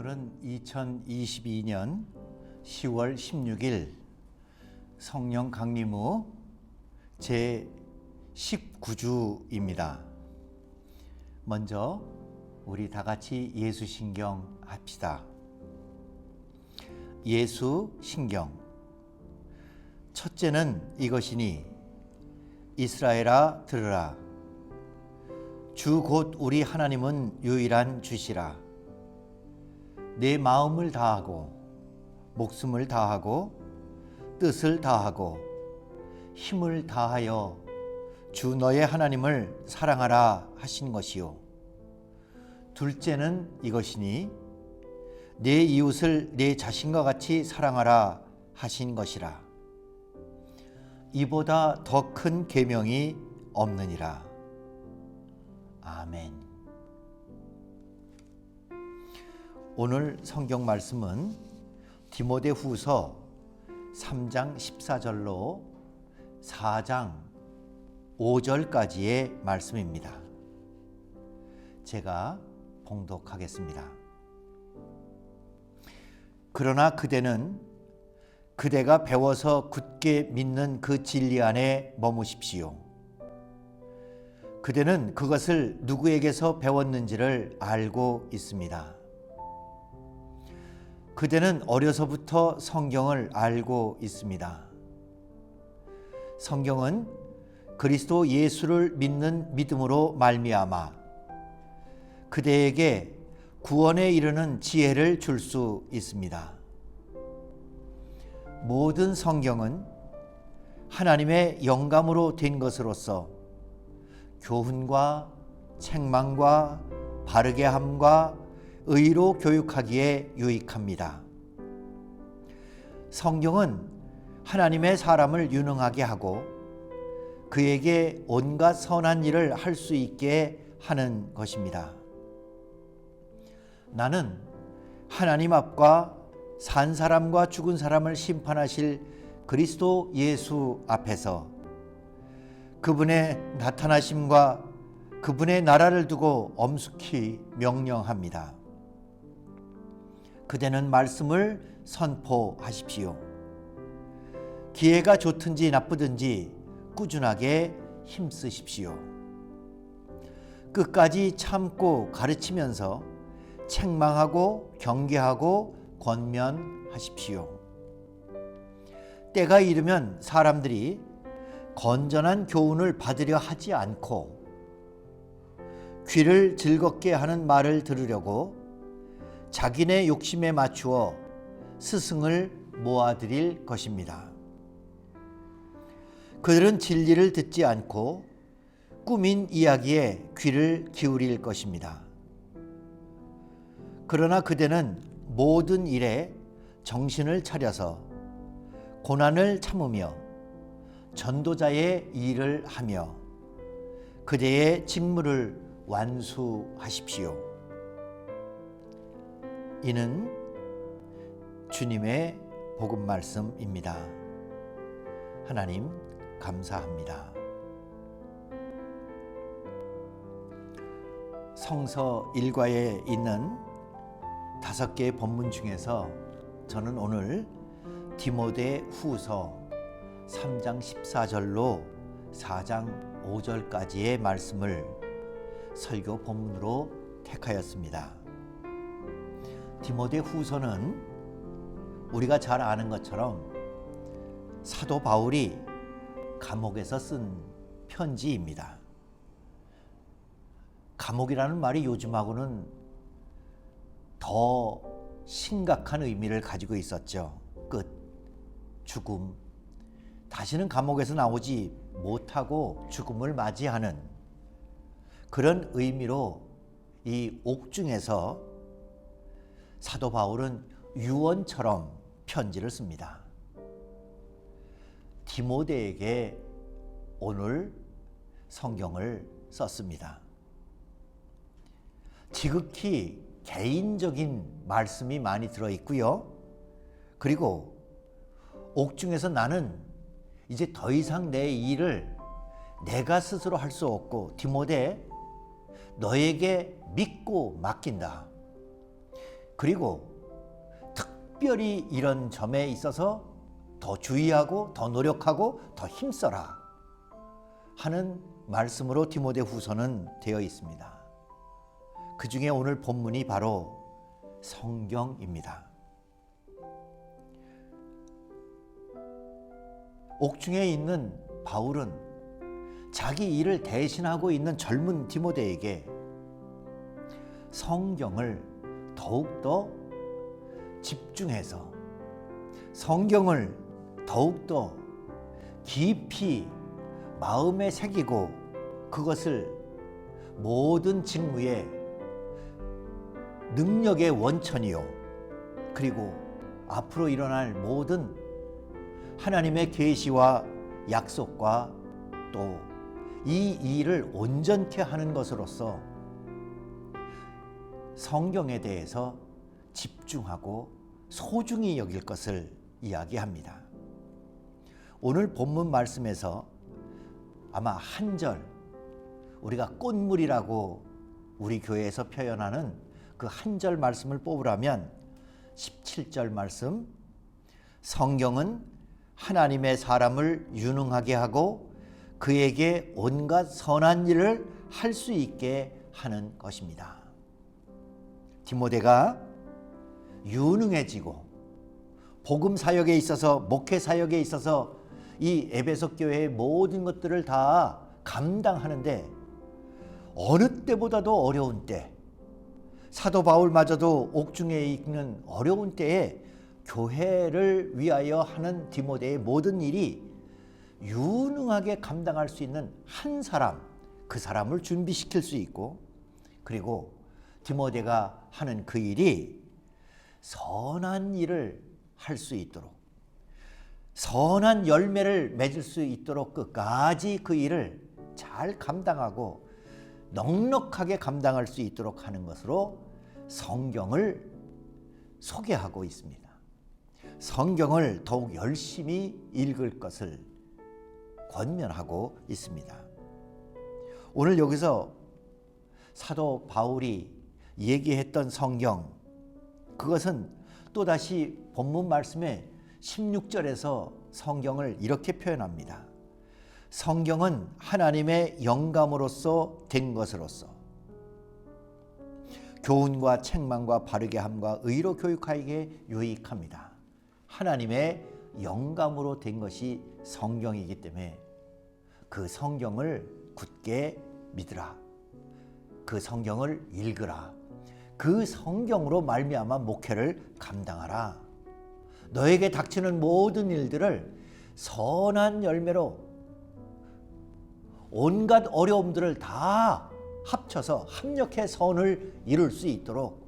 오늘은 2022년 10월 16일 성령 강림 후 제 19주입니다. 먼저 우리 다 같이 예수 신경 합시다. 예수 신경. 첫째는 이것이니 이스라엘아 들으라. 주 곧 우리 하나님은 유일한 주시라. 내 마음을 다하고 목숨을 다하고 뜻을 다하고 힘을 다하여 주 너의 하나님을 사랑하라 하신 것이요. 둘째는 이것이니 내 이웃을 내 자신과 같이 사랑하라 하신 것이라. 이보다 더 큰 계명이 없느니라. 아멘. 오늘 성경 말씀은 디모데후서 3장 14절로 4장 5절까지의 말씀입니다. 제가 봉독하겠습니다. 그러나 그대는 그대가 배워서 굳게 믿는 그 진리 안에 머무십시오. 그대는 그것을 누구에게서 배웠는지를 알고 있습니다. 그대는 어려서부터 성경을 알고 있습니다. 성경은 그리스도 예수를 믿는 믿음으로 말미암아 그대에게 구원에 이르는 지혜를 줄 수 있습니다. 모든 성경은 하나님의 영감으로 된 것으로서 교훈과 책망과 바르게 함과 의로 교육하기에 유익합니다. 성경은 하나님의 사람을 유능하게 하고 그에게 온갖 선한 일을 할 수 있게 하는 것입니다. 나는 하나님 앞과 산 사람과 죽은 사람을 심판하실 그리스도 예수 앞에서 그분의 나타나심과 그분의 나라를 두고 엄숙히 명령합니다. 그대는 말씀을 선포하십시오. 기회가 좋든지 나쁘든지 꾸준하게 힘쓰십시오. 끝까지 참고 가르치면서 책망하고 경계하고 권면하십시오. 때가 이르면 사람들이 건전한 교훈을 받으려 하지 않고 귀를 즐겁게 하는 말을 들으려고 자기네 욕심에 맞추어 스승을 모아들일 것입니다. 그들은 진리를 듣지 않고 꾸민 이야기에 귀를 기울일 것입니다. 그러나 그대는 모든 일에 정신을 차려서 고난을 참으며 전도자의 일을 하며 그대의 직무를 완수하십시오. 이는 주님의 복음 말씀입니다. 하나님 감사합니다. 성서 일과에 있는 5개의 본문 중에서 저는 오늘 디모데후서 3장 14절로 4장 5절까지의 말씀을 설교 본문으로 택하였습니다. 디모데후서는 우리가 잘 아는 것처럼 사도 바울이 감옥에서 쓴 편지입니다. 감옥이라는 말이 요즘하고는 더 심각한 의미를 가지고 있었죠. 끝, 죽음, 다시는 감옥에서 나오지 못하고 죽음을 맞이하는 그런 의미로 이 옥중에서 사도 바울은 유언처럼 편지를 씁니다. 디모데에게 오늘 성경을 썼습니다. 지극히 개인적인 말씀이 많이 들어있고요. 그리고 옥중에서 나는 이제 더 이상 내 일을 내가 스스로 할 수 없고 디모데 너에게 믿고 맡긴다. 그리고 특별히 이런 점에 있어서 더 주의하고 더 노력하고 더 힘써라 하는 말씀으로 디모데후서는 되어 있습니다. 그 중에 오늘 본문이 바로 성경입니다. 옥중에 있는 바울은 자기 일을 대신하고 있는 젊은 디모데에게 성경을 더욱더 집중해서 성경을 더욱더 깊이 마음에 새기고 그것을 모든 직무의 능력의 원천이요 그리고 앞으로 일어날 모든 하나님의 계시와 약속과 또 이 일을 온전케 하는 것으로서 성경에 대해서 집중하고 소중히 여길 것을 이야기합니다. 오늘 본문 말씀에서 아마 한 절, 우리가 꽃물이라고 우리 교회에서 표현하는 그 한 절 말씀을 뽑으라면 17절 말씀, 성경은 하나님의 사람을 유능하게 하고 그에게 온갖 선한 일을 할 수 있게 하는 것입니다. 디모데가 유능해지고 복음 사역에 있어서 목회 사역에 있어서 이 에베소 교회의 모든 것들을 다 감당하는데 어느 때보다도 어려운 때, 사도 바울마저도 옥중에 있는 어려운 때에 교회를 위하여 하는 디모데의 모든 일이 유능하게 감당할 수 있는 한 사람, 그 사람을 준비시킬 수 있고, 그리고 디모데가 하는 그 일이 선한 일을 할 수 있도록, 선한 열매를 맺을 수 있도록 끝까지 그 일을 잘 감당하고 넉넉하게 감당할 수 있도록 하는 것으로 성경을 소개하고 있습니다. 성경을 더욱 열심히 읽을 것을 권면하고 있습니다. 오늘 여기서 사도 바울이 얘기했던 성경, 그것은 또다시 본문 말씀에 16절에서 성경을 이렇게 표현합니다. 성경은 하나님의 영감으로써 된 것으로서 교훈과 책망과 바르게 함과 의로 교육하기에 유익합니다. 하나님의 영감으로 된 것이 성경이기 때문에 그 성경을 굳게 믿으라. 그 성경을 읽으라. 그 성경으로 말미암아 목회를 감당하라. 너에게 닥치는 모든 일들을 선한 열매로 온갖 어려움들을 다 합쳐서 합력해 선을 이룰 수 있도록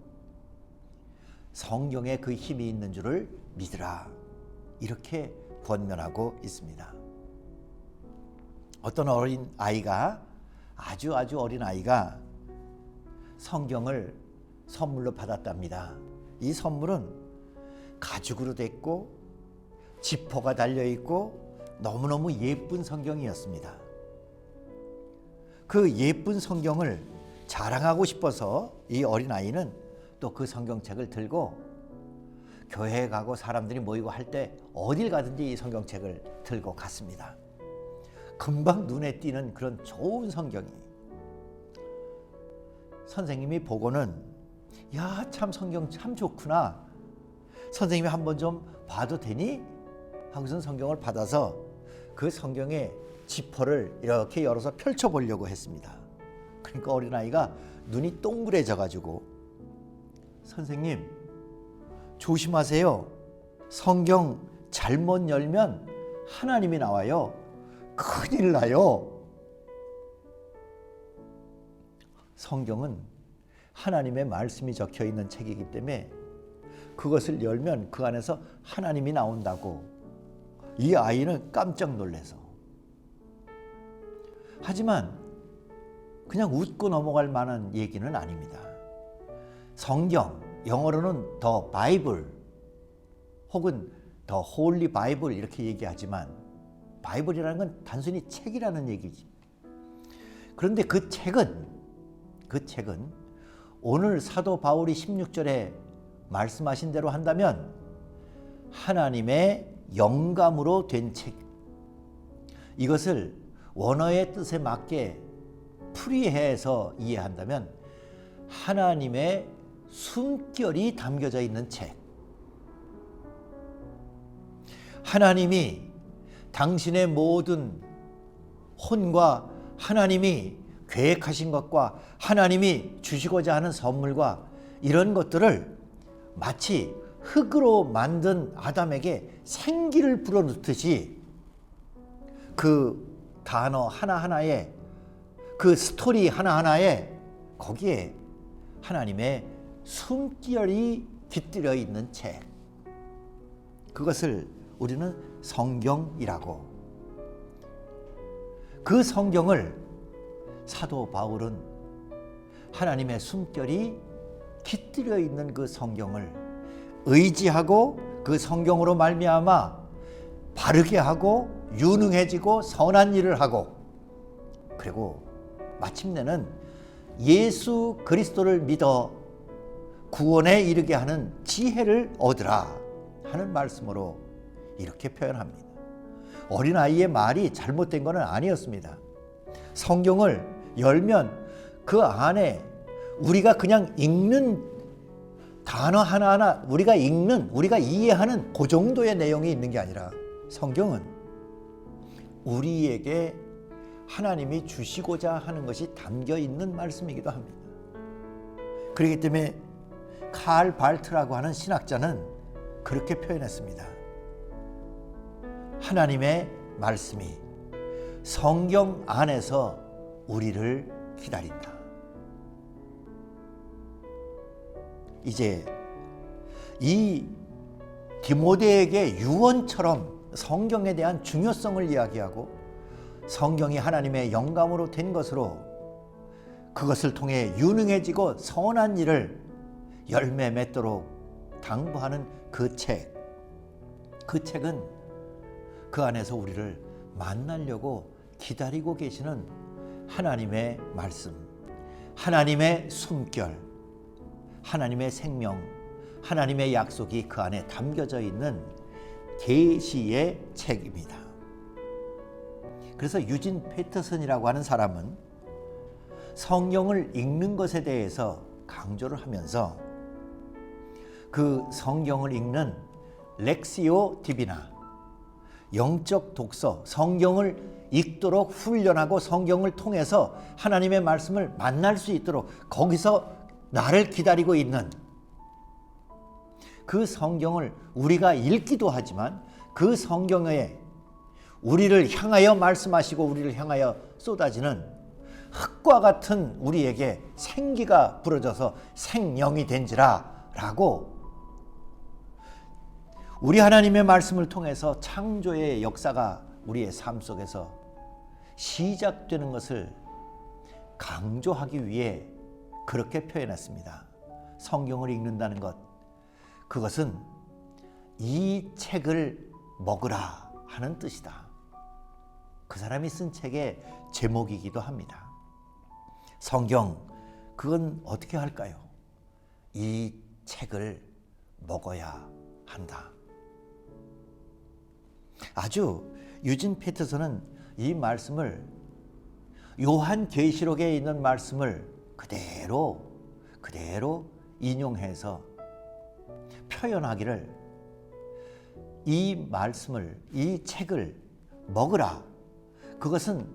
성경에 그 힘이 있는 줄을 믿으라. 이렇게 권면하고 있습니다. 어떤 어린 아이가, 아주 어린 아이가 성경을 선물로 받았답니다. 이 선물은 가죽으로 됐고 지퍼가 달려있고 너무너무 예쁜 성경이었습니다. 그 예쁜 성경을 자랑하고 싶어서 이 어린아이는 또 그 성경책을 들고 교회에 가고 사람들이 모이고 할 때 어딜 가든지 이 성경책을 들고 갔습니다. 금방 눈에 띄는 그런 좋은 성경이, 선생님이 보고는 야, 참 성경 참 좋구나, 선생님이 한번 좀 봐도 되니? 하고선 성경을 받아서 그 성경의 지퍼를 이렇게 열어서 펼쳐보려고 했습니다. 그러니까 어린아이가 눈이 동그래져 가지고 선생님 조심하세요. 성경 잘못 열면 하나님이 나와요. 큰일 나요. 성경은 하나님의 말씀이 적혀 있는 책이기 때문에 그것을 열면 그 안에서 하나님이 나온다고 이 아이는 깜짝 놀라서, 하지만 그냥 웃고 넘어갈 만한 얘기는 아닙니다. 성경, 영어로는 더 바이블 혹은 더 홀리 바이블 이렇게 얘기하지만 바이블이라는 건 단순히 책이라는 얘기지. 그런데 그 책은 오늘 사도 바울이 16절에 말씀하신 대로 한다면 하나님의 영감으로 된 책, 이것을 원어의 뜻에 맞게 풀이해서 이해한다면 하나님의 숨결이 담겨져 있는 책, 하나님이 당신의 모든 혼과 하나님이 계획하신 것과 하나님이 주시고자 하는 선물과 이런 것들을 마치 흙으로 만든 아담에게 생기를 불어넣듯이 그 단어 하나하나에, 그 스토리 하나하나에 거기에 하나님의 숨결이 깃들여 있는 책, 그것을 우리는 성경이라고. 그 성경을 사도 바울은 하나님의 숨결이 깃들여 있는 그 성경을 의지하고 그 성경으로 말미암아 바르게 하고 유능해지고 선한 일을 하고, 그리고 마침내는 예수 그리스도를 믿어 구원에 이르게 하는 지혜를 얻으라 하는 말씀으로 이렇게 표현합니다. 어린아이의 말이 잘못된 것은 아니었습니다. 성경을 열면 그 안에 우리가 그냥 읽는 단어 하나하나, 우리가 읽는, 우리가 이해하는 그 정도의 내용이 있는 게 아니라 성경은 우리에게 하나님이 주시고자 하는 것이 담겨 있는 말씀이기도 합니다. 그렇기 때문에 칼 발트라고 하는 신학자는 그렇게 표현했습니다. 하나님의 말씀이 성경 안에서 우리를 기다린다. 이제 이 디모데에게 유언처럼 성경에 대한 중요성을 이야기하고 성경이 하나님의 영감으로 된 것으로 그것을 통해 유능해지고 선한 일을 열매 맺도록 당부하는 그 책, 그 책은 그 안에서 우리를 만나려고 기다리고 계시는 하나님의 말씀, 하나님의 숨결, 하나님의 생명, 하나님의 약속이 그 안에 담겨져 있는 계시의 책입니다. 그래서 유진 패터슨이라고 하는 사람은 성경을 읽는 것에 대해서 강조를 하면서 그 성경을 읽는 렉시오 디비나, 영적 독서, 성경을 읽도록 훈련하고 성경을 통해서 하나님의 말씀을 만날 수 있도록 거기서 나를 기다리고 있는 그 성경을 우리가 읽기도 하지만 그 성경에 우리를 향하여 말씀하시고 우리를 향하여 쏟아지는 흙과 같은 우리에게 생기가 불어져서 생명이 된지라 라고, 우리 하나님의 말씀을 통해서 창조의 역사가 우리의 삶 속에서 시작되는 것을 강조하기 위해 그렇게 표현했습니다. 성경을 읽는다는 것, 그것은 이 책을 먹으라 하는 뜻이다. 그 사람이 쓴 책의 제목이기도 합니다. 성경, 그건 어떻게 할까요? 이 책을 먹어야 한다. 아주 유진 패터슨은 이 말씀을 요한계시록에 있는 말씀을 그대로 인용해서 표현하기를, 이 말씀을, 이 책을 먹으라, 그것은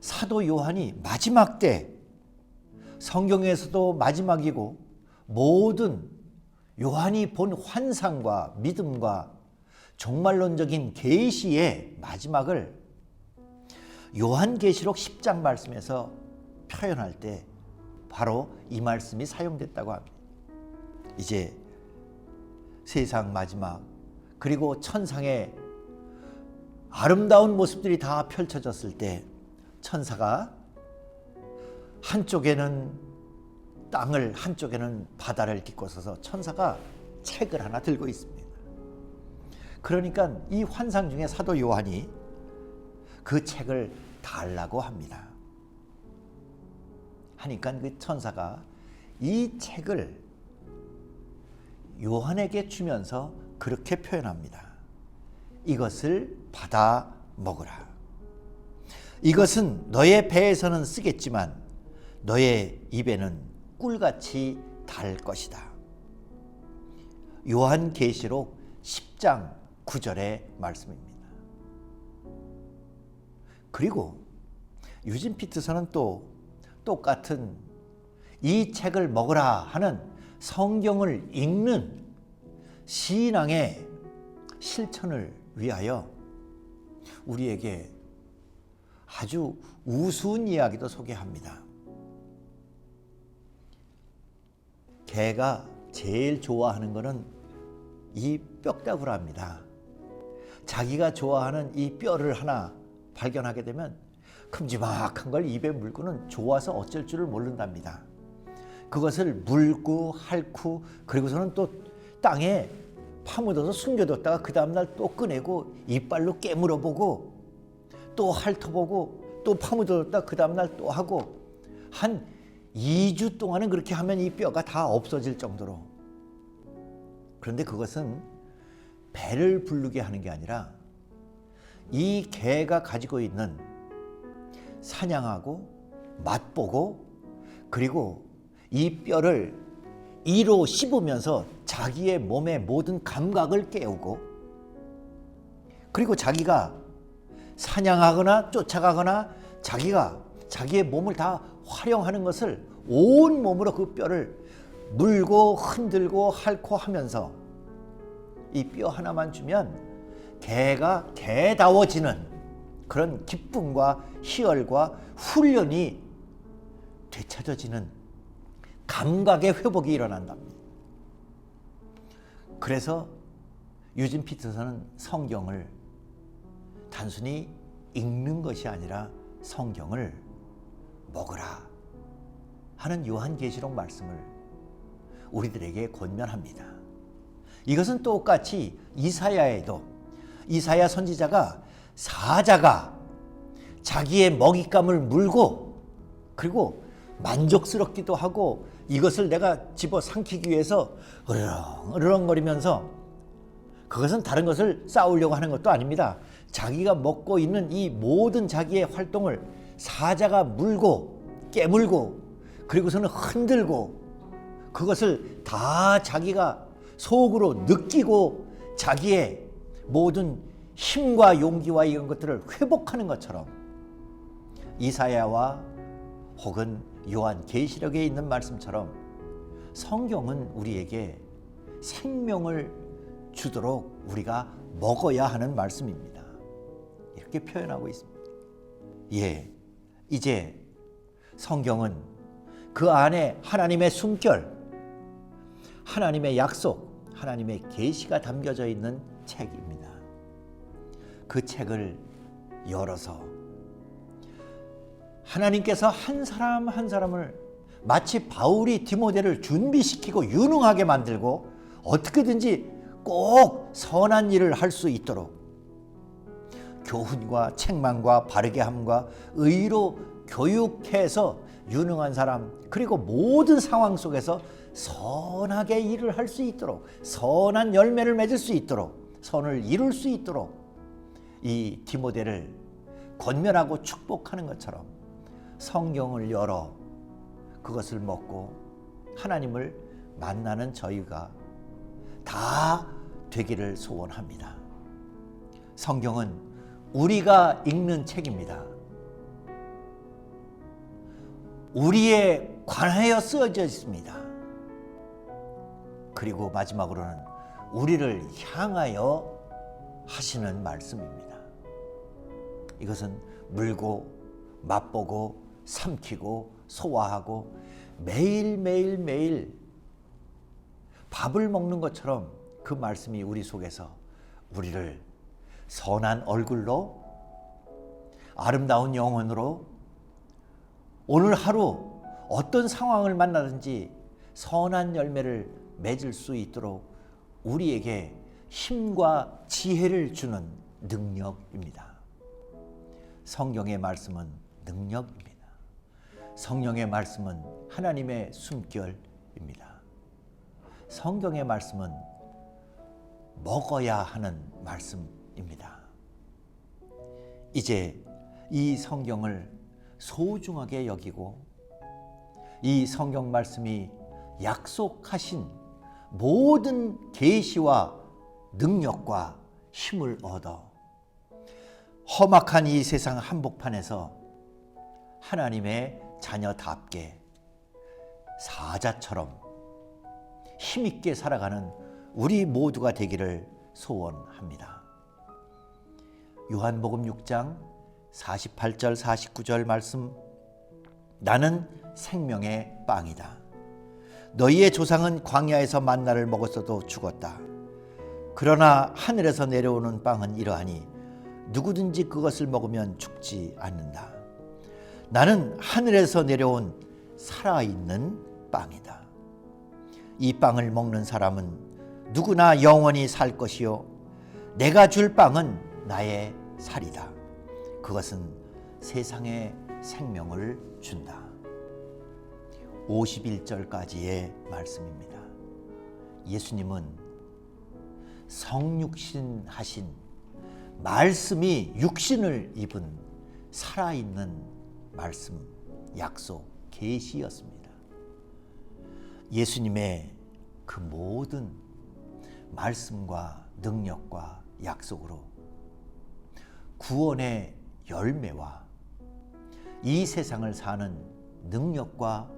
사도 요한이 마지막 때, 성경에서도 마지막이고 모든 요한이 본 환상과 믿음과 종말론적인 계시의 마지막을 요한계시록 10장 말씀에서 표현할 때 바로 이 말씀이 사용됐다고 합니다. 이제 세상 마지막, 그리고 천상의 아름다운 모습들이 다 펼쳐졌을 때 천사가 한쪽에는 땅을, 한쪽에는 바다를 딛고 서서 천사가 책을 하나 들고 있습니다. 그러니까 이 환상 중에 사도 요한이 그 책을 달라고 합니다. 하니까 그 천사가 이 책을 요한에게 주면서 그렇게 표현합니다. 이것을 받아 먹으라. 이것은 너의 배에서는 쓰겠지만 너의 입에는 꿀같이 달 것이다. 요한계시록 10장 9절의 말씀입니다. 그리고 유진 피터슨은 또 똑같은 이 책을 먹으라 하는 성경을 읽는 신앙의 실천을 위하여 우리에게 아주 우스운 이야기도 소개합니다. 개가 제일 좋아하는 것은 이 뼈다구랍니다. 자기가 좋아하는 이 뼈를 하나 발견하게 되면 큼지막한 걸 입에 물고는 좋아서 어쩔 줄을 모른답니다. 그것을 물고 핥고 그리고서는 또 땅에 파묻어서 숨겨뒀다가 그 다음날 또 꺼내고 이빨로 깨물어보고 또 핥아보고 또 파묻어뒀다가 그 다음날 또 하고 한 2주 동안은 그렇게 하면 이 뼈가 다 없어질 정도로. 그런데 그것은 배를 부르게 하는 게 아니라 이 개가 가지고 있는 사냥하고 맛보고 그리고 이 뼈를 이로 씹으면서 자기의 몸의 모든 감각을 깨우고 그리고 자기가 사냥하거나 쫓아가거나 자기가 자기의 몸을 다 활용하는 것을 온 몸으로 그 뼈를 물고 흔들고 핥고 하면서 이 뼈 하나만 주면 개가 개다워지는 그런 기쁨과 희열과 훈련이 되찾아지는 감각의 회복이 일어난답니다. 그래서 유진 피터슨은 성경을 단순히 읽는 것이 아니라 성경을 먹으라 하는 요한계시록 말씀을 우리들에게 권면합니다. 이것은 똑같이 이사야에도 이사야 선지자가 사자가 자기의 먹잇감을 물고 그리고 만족스럽기도 하고 이것을 내가 집어 삼키기 위해서 으르렁거리면서 그것은 다른 것을 쌓으려고 하는 것도 아닙니다. 자기가 먹고 있는 이 모든 자기의 활동을 사자가 물고 깨물고 그리고서는 흔들고 그것을 다 자기가 속으로 느끼고 자기의 모든 힘과 용기와 이런 것들을 회복하는 것처럼 이사야와 혹은 요한계시록에 있는 말씀처럼 성경은 우리에게 생명을 주도록 우리가 먹어야 하는 말씀입니다. 이렇게 표현하고 있습니다. 예, 이제 성경은 그 안에 하나님의 숨결, 하나님의 약속, 하나님의 계시가 담겨져 있는 책입니다. 그 책을 열어서 하나님께서 한 사람 한 사람을 마치 바울이 디모데를 준비시키고 유능하게 만들고 어떻게든지 꼭 선한 일을 할 수 있도록 교훈과 책망과 바르게 함과 의로 교육해서 유능한 사람 그리고 모든 상황 속에서 선하게 일을 할 수 있도록 선한 열매를 맺을 수 있도록 선을 이룰 수 있도록 이 디모데를 권면하고 축복하는 것처럼 성경을 열어 그것을 먹고 하나님을 만나는 저희가 다 되기를 소원합니다. 성경은 우리가 읽는 책입니다. 우리에 관하여 쓰여져 있습니다. 그리고 마지막으로는 우리를 향하여 하시는 말씀입니다. 이것은 물고 맛보고 삼키고 소화하고 매일매일 밥을 먹는 것처럼 그 말씀이 우리 속에서 우리를 선한 얼굴로 아름다운 영혼으로 오늘 하루 어떤 상황을 만나든지 선한 열매를 맺을 수 있도록 우리에게 힘과 지혜를 주는 능력입니다. 성경의 말씀은 능력입니다. 성령의 말씀은 하나님의 숨결입니다. 성경의 말씀은 먹어야 하는 말씀입니다. 이제 이 성경을 소중하게 여기고 이 성경 말씀이 약속하신 모든 계시와 능력과 힘을 얻어 험악한 이 세상 한복판에서 하나님의 자녀답게 사자처럼 힘있게 살아가는 우리 모두가 되기를 소원합니다. 요한복음 6장 48절 49절 말씀, 나는 생명의 빵이다. 너희의 조상은 광야에서 만나를 먹었어도 죽었다. 그러나 하늘에서 내려오는 빵은 이러하니 누구든지 그것을 먹으면 죽지 않는다. 나는 하늘에서 내려온 살아있는 빵이다. 이 빵을 먹는 사람은 누구나 영원히 살 것이요 내가 줄 빵은 나의 살이다. 그것은 세상의 생명을 준다. 51절까지의 말씀입니다. 예수님은 성육신 하신 말씀이 육신을 입은 살아있는 말씀, 약속, 계시였습니다. 예수님의 그 모든 말씀과 능력과 약속으로 구원의 열매와 이 세상을 사는 능력과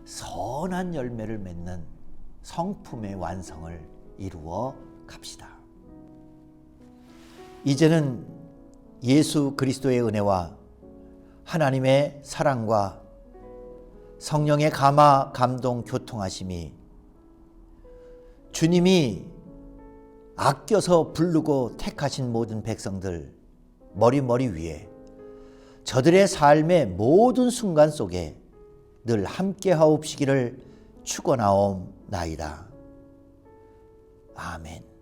선한 열매를 맺는 성품의 완성을 이루어 갑시다. 이제는 예수 그리스도의 은혜와 하나님의 사랑과 성령의 감화, 감동, 교통하심이 주님이 아껴서 부르고 택하신 모든 백성들 머리 위에 저들의 삶의 모든 순간 속에 늘 함께하옵시기를 축원하옵나이다. 아멘.